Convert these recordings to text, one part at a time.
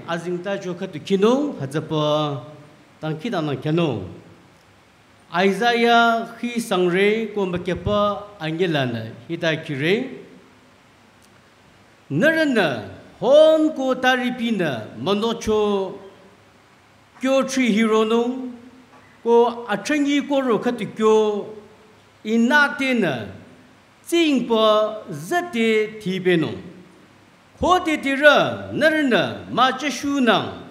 azingta jokat kino hajapa tangkita nang kino Isaiah khi sangre ko makepa angelana hita kire narana hon ko taripina manocho kyo tri hero no ko atrangi ko ro khatikyo inatena jingpa zate thibeno khote tira narana ma chashuna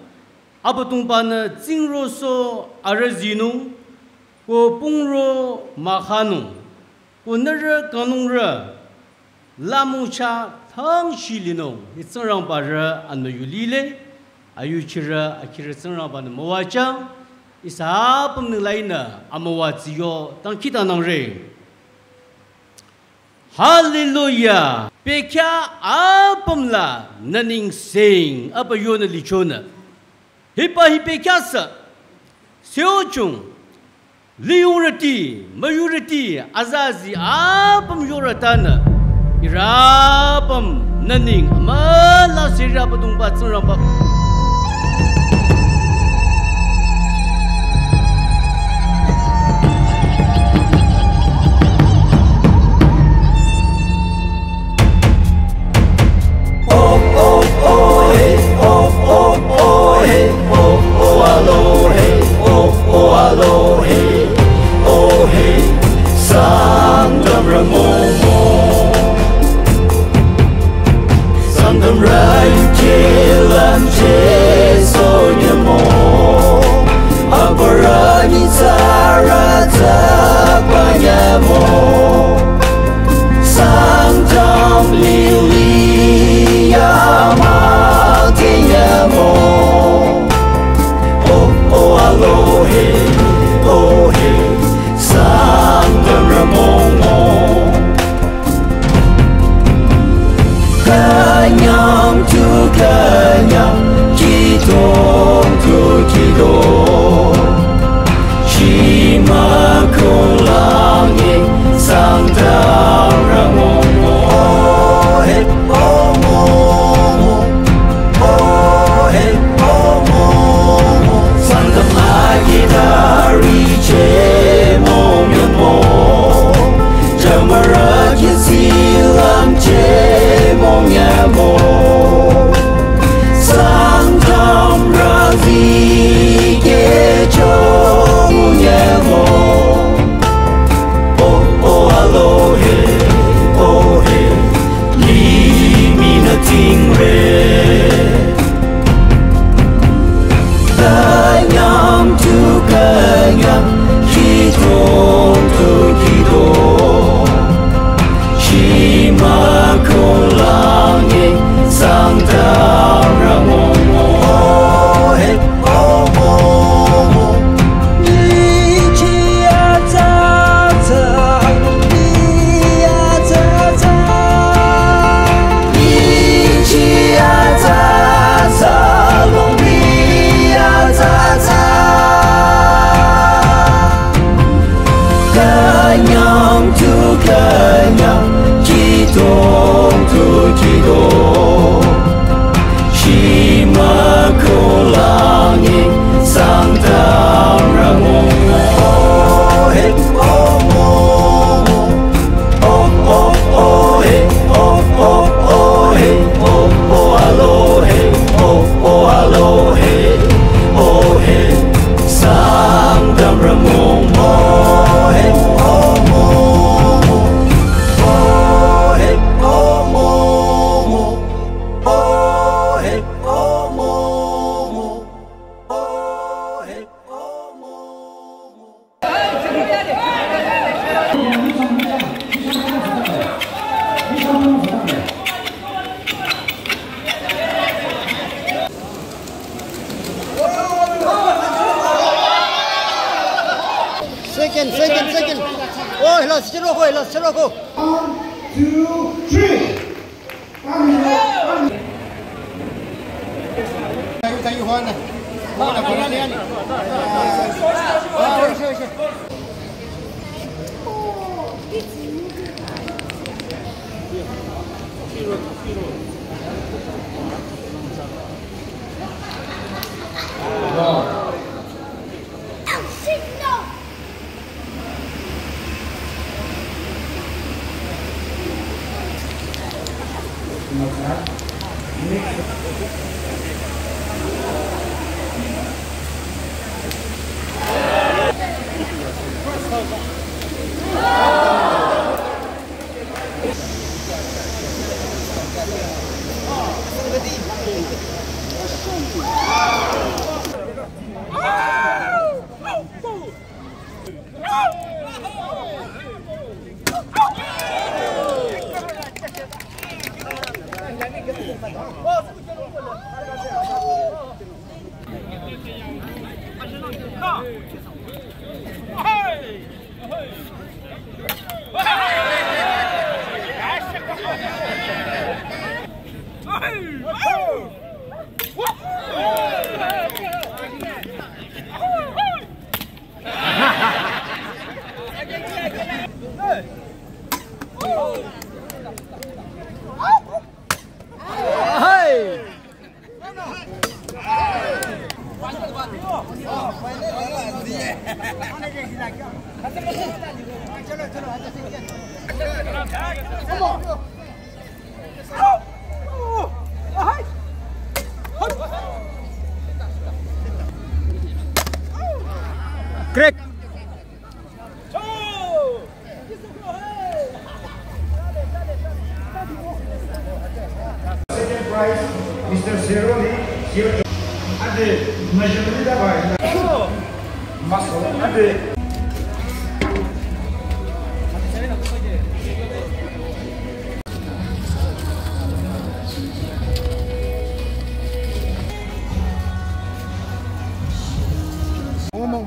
abutungpana jingroso arazino ko pungro makhanu ko nara kanungra lamucha thang shilino itsarang para anuyulile ayuchira akira tsarang ban mawacha isapam nlaina amawachiyo tangkita nangre hallelujah pekya apamla naning sing apayona lichona hipa hipekyasa seochung Liurati, mayurati, azazi, apam yuratana, irapam, naning, amala sirapatung batsang rampap. Oh, oh, oh, hey, oh, oh, oh, hey, oh, oh, hello, hey, oh, oh, hello, hey. Sangam Ramomo Sangam Rayu Kelam Jesonyamo Aparani Sarata Panyamo Sangam Lili Yamal Kenyamo Oh, oh, alohe, oh, hey Sangam Ramomo Kanyang tu kanyang Kidong tu kidong Shima kulanging Sangam Ramomo Oh hey oh momo Oh hey oh momo Sangam lagi dari Jamarakin silam cemongnyamo Sangam razi kecongnyamo Oh oh alohe oh he limina tingre Kanyam tu kanyam Kidong tu kidong Shima kulanging Sangam Ramomo Oh hey oh momo Nichi atata Ni atata Nichi atata Long ni atata Kanyang tu kanyang Kidong tu kidong Shima kulanging Sangam Ramomo Oh hey oh momo Oh oh oh hey oh oh oh hey oh oh alohe oh oh alohe oh hey Sangam Ramomo hey oh momo oh hey oh momo oh hey oh momo oh hey oh momo Second. Oh, let's get go. 1, 2, 3.再一换呢？好了，是。Greg. Second prize, Mr. Zeroli, here. Ade, measurement давай. Muscle, Ade.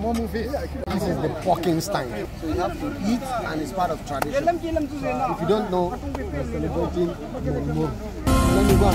One movie. This is the walking style. So you have to eat, and it's part of tradition. If you don't know, you're celebrating your move. Let me go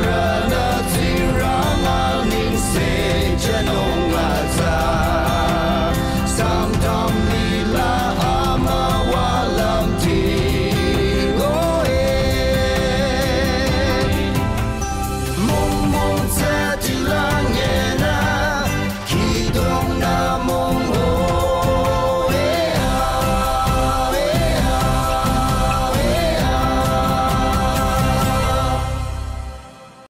Run